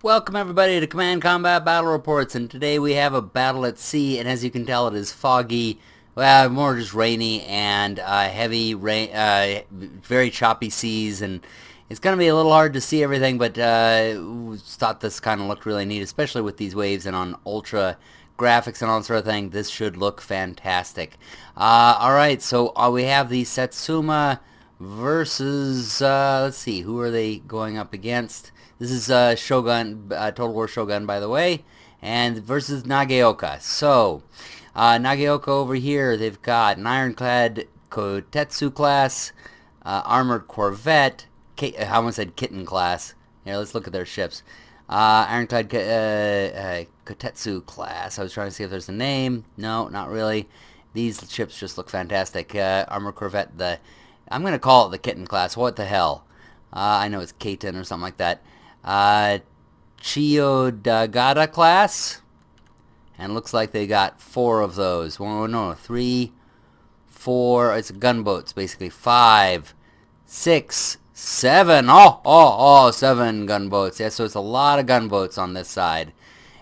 Welcome everybody to Command Combat Battle Reports, and today we have a battle at sea, and as you can tell it is foggy, well, more just rainy and heavy rain, very choppy seas, and it's going to be a little hard to see everything, but we thought this kind of looked really neat, especially with these waves and on ultra graphics and all that sort of thing. This should look fantastic. Alright, so we have the Satsuma versus, let's see, who are they going up against? This is Shogun, Total War Shogun, by the way, and versus Nagaoka. So, Nagaoka over here, they've got an ironclad Kotetsu class, armored corvette, I almost said kitten class. Here, let's look at their ships. Ironclad Kotetsu class. I was trying to see if there's a name. No, not really. These ships just look fantastic. Armored corvette, I'm going to call it the kitten class. What the hell? I know it's Kaiten or something like that. Chiyodagata class, and looks like they got 4 of those. Well, no, 3, 4. It's gunboats, basically. 5, 6, 7. 7 gunboats. Yeah, so it's a lot of gunboats on this side.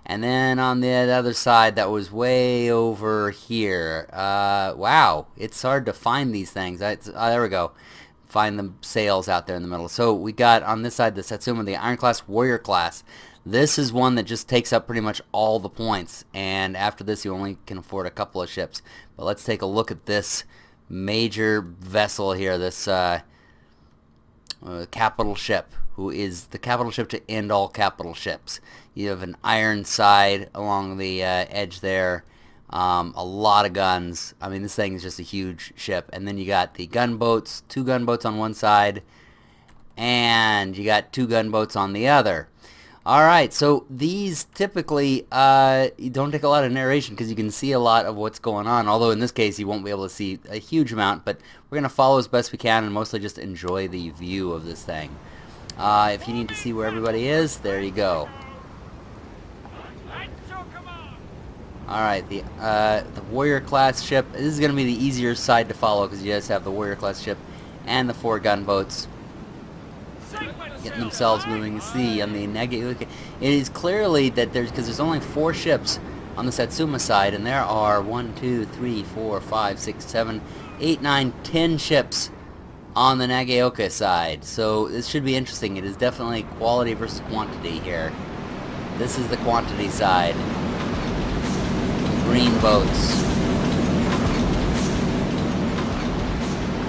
And then on the other side, that was way over here. Wow, it's hard to find these things. There we go. Find the sails out there in the middle. So we got on this side the Satsuma, the Iron Class Warrior class. This is one that just takes up pretty much all the points, and after this you only can afford a couple of ships. But let's take a look at this major vessel here, this capital ship, who is the capital ship to end all capital ships. You have an iron side along the edge there. A lot of guns. I mean, this thing is just a huge ship. And then you got the gunboats, 2 gunboats on one side, and you got 2 gunboats on the other. Alright, so these typically you don't take a lot of narration because you can see a lot of what's going on, although in this case you won't be able to see a huge amount, but we're going to follow as best we can and mostly just enjoy the view of this thing. If you need to see where everybody is, there you go. Alright, the Warrior class ship. This is going to be the easier side to follow because you just have the Warrior class ship and the 4 gunboats getting themselves moving. You see on the Nagaoka, it is clearly that because there's only 4 ships on the Satsuma side, and there are 1, 2, 3, 4, 5, 6, 7, 8, 9, 10 ships on the Nagaoka side. So this should be interesting. It is definitely quality versus quantity here. This is the quantity side. Green boats.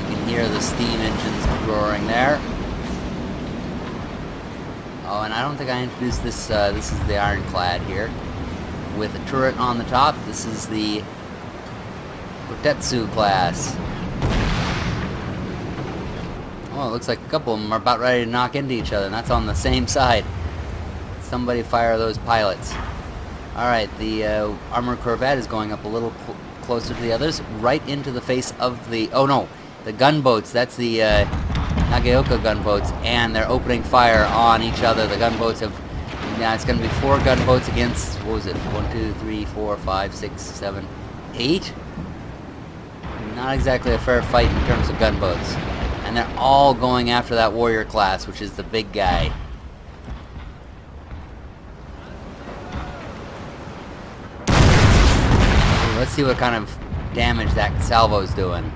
You can hear the steam engines roaring there. Oh, and I don't think I introduced this. This is the ironclad here, with a turret on the top. This is the Kotetsu class. Oh, it looks like a couple of them are about ready to knock into each other, and that's on the same side. Somebody fire those pilots. Alright, the armored corvette is going up a little closer to the others, right into the face of the... Oh no, the gunboats. That's the Nagaoka gunboats, and they're opening fire on each other. The gunboats have... Now it's going to be 4 gunboats against... What was it? 1, 2, 3, 4, 5, 6, 7, 8? Not exactly a fair fight in terms of gunboats. And they're all going after that warrior class, which is the big guy. Let's see what kind of damage that salvo's doing.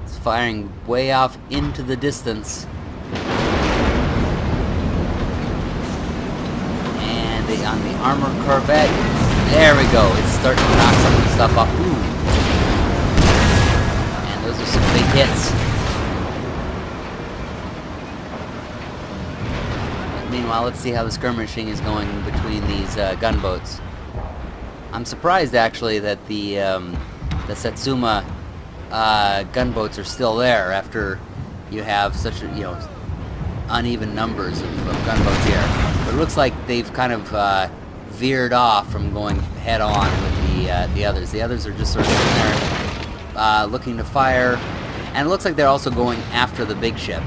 It's firing way off into the distance. And on the armored corvette, there we go. It's starting to knock some of the stuff off. Ooh. And those are some big hits. Meanwhile, let's see how the skirmishing is going between these gunboats. I'm surprised actually that the Satsuma gunboats are still there after you have such uneven numbers of gunboats here. But it looks like they've kind of veered off from going head on with the others. The others are just sort of sitting there looking to fire, and it looks like they're also going after the big ship.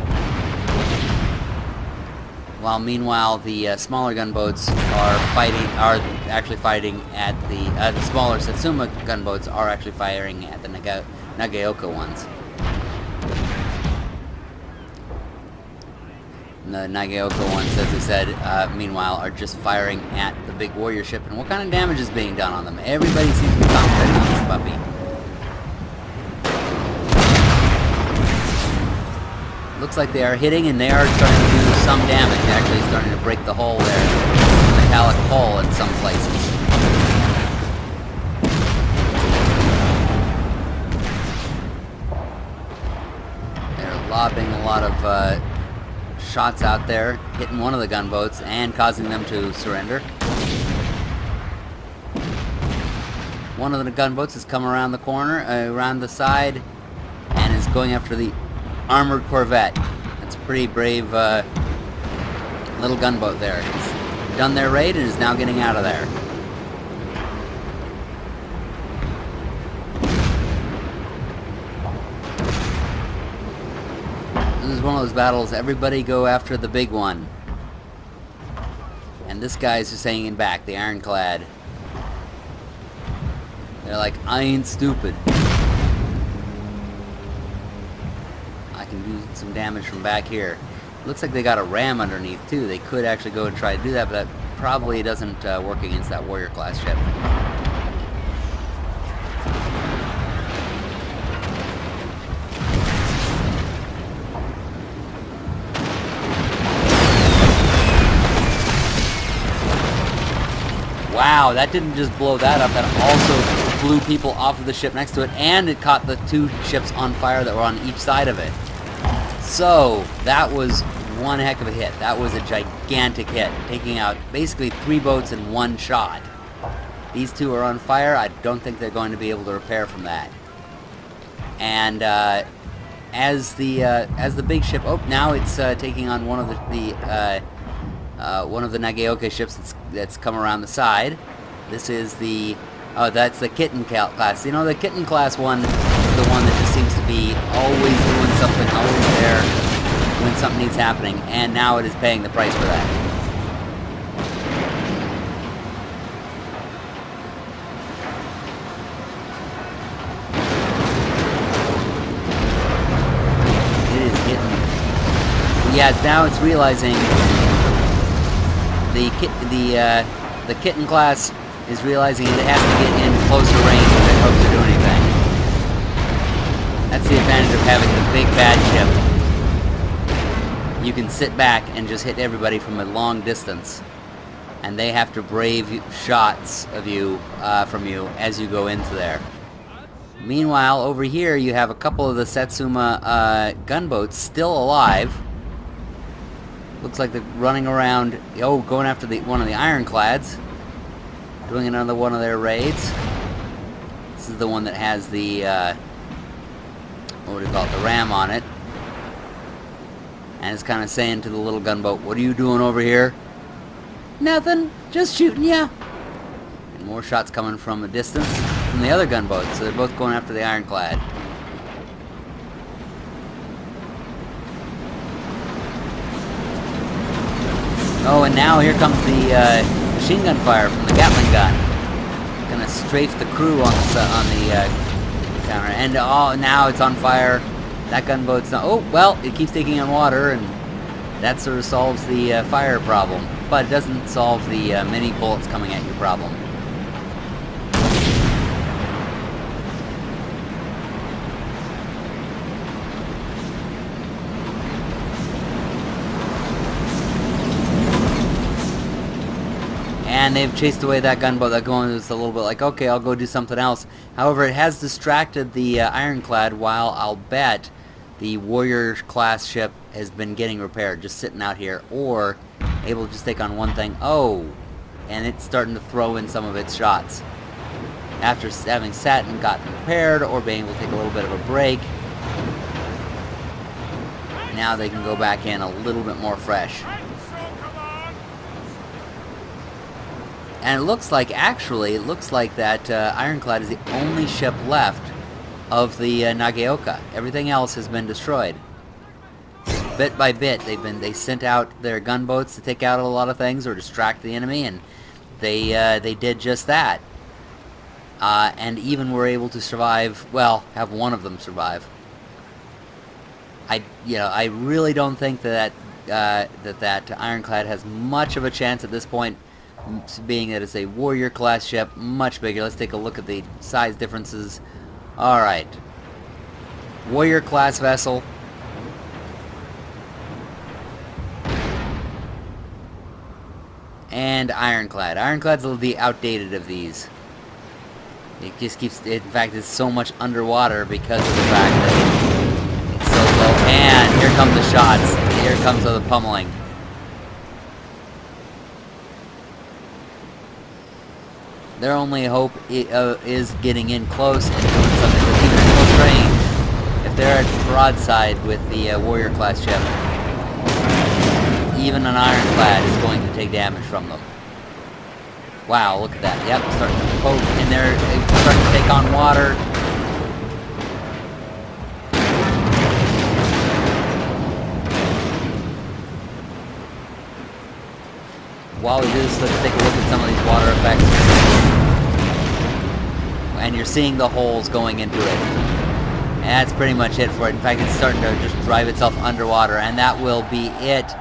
While meanwhile the smaller gunboats are actually fighting at the smaller Satsuma gunboats are actually firing at the Nagaoka ones. The Nagaoka ones, as I said, meanwhile, are just firing at the big warrior ship. And what kind of damage is being done on them? Everybody seems to be concentrating on this puppy. Looks like they are hitting, and they are starting to do some damage. Actually starting to break the hull there. The metallic hull in some places. They're lobbing a lot of shots out there, hitting one of the gunboats and causing them to surrender. One of the gunboats has come around the corner, around the side, and is going after the armored corvette. That's a pretty brave little gunboat there. It's done their raid and is now getting out of there. This is one of those battles, everybody go after the big one. And this guy's just hanging back, the ironclad. They're like, I ain't stupid. I can do some damage from back here. Looks like they got a ram underneath too. They could actually go and try to do that, but that probably doesn't work against that warrior class ship. Wow, that didn't just blow that up, that also blew people off of the ship next to it, and it caught the two ships on fire that were on each side of it. So, that was one heck of a hit. That was a gigantic hit, taking out basically 3 boats in one shot. These two are on fire. I don't think they're going to be able to repair from that. And as the big ship, oh, now it's taking on one of the Nagaoka ships that's come around the side. This is that's the Kitten class. You know, the Kitten class one is the one that just seems to be always doing something, always there when something needs happening, and now it is paying the price for that. It is getting... Yeah, now it's realizing... The Kitten class is realizing it has to get in closer range if it hopes to do anything. That's the advantage of having the big bad ship. You can sit back and just hit everybody from a long distance, and they have to brave shots of you from you as you go into there. Meanwhile, over here you have a couple of the Satsuma gunboats still alive. Looks like they're running around, going after one of the ironclads. Doing another one of their raids. This is the one that has the, what do you call it, the ram on it. And it's kind of saying to the little gunboat, what are you doing over here? Nothing, just shooting ya. And more shots coming from a distance from the other gunboats, so they're both going after the ironclad. Oh, and now here comes the machine gun fire from the Gatling gun. Gonna strafe the crew on the counter. And now it's on fire. That gunboat's not... Oh, well, it keeps taking on water, and that sort of solves the fire problem. But it doesn't solve the many bullets coming at you problem. And they've chased away that gunboat. That gunboat is a little bit like, okay, I'll go do something else. However, it has distracted the ironclad, while I'll bet the warrior class ship has been getting repaired, just sitting out here, or able to just take on one thing. Oh, and it's starting to throw in some of its shots. After having sat and gotten repaired, or being able to take a little bit of a break, now they can go back in a little bit more fresh. And it looks like that ironclad is the only ship left of the Nagaoka. Everything else has been destroyed. Bit by bit, they sent out their gunboats to take out a lot of things or distract the enemy, and they did just that. And even were able to survive. Well, have one of them survive. I really don't think that that ironclad has much of a chance at this point, being that it's a warrior class ship, much bigger. Let's take a look at the size differences. Alright. Warrior class vessel. And ironclad. Ironclad's a little the outdated of these. It just keeps, in fact, it's so much underwater because of the fact that it's so low. And here come the shots. Here comes the pummeling. Their only hope is getting in close and doing something, but even at close range, if they're at broadside with the warrior class ship, even an ironclad is going to take damage from them. Wow, look at that. Yep, starting to poke in there, starting to take on water. While we do this, let's take a look at some of these water effects. And you're seeing the holes going into it. And that's pretty much it for it. In fact, it's starting to just drive itself underwater, and that will be it.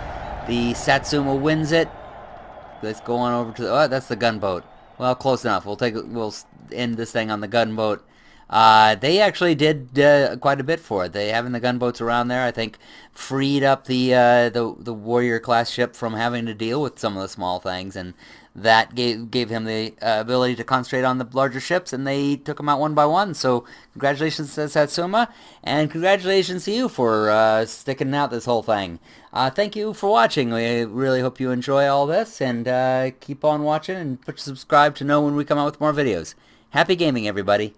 The Satsuma wins it. Let's go on over to the... Oh, that's the gunboat. Well, close enough. We'll end this thing on the gunboat. They actually did quite a bit for it. They having the gunboats around there, I think, freed up the warrior class ship from having to deal with some of the small things, and that gave him the ability to concentrate on the larger ships, and they took them out one by one. So congratulations to Satsuma, and congratulations to you for sticking out this whole thing. Thank you for watching. We really hope you enjoy all this, and keep on watching, and subscribe to know when we come out with more videos. Happy gaming, everybody.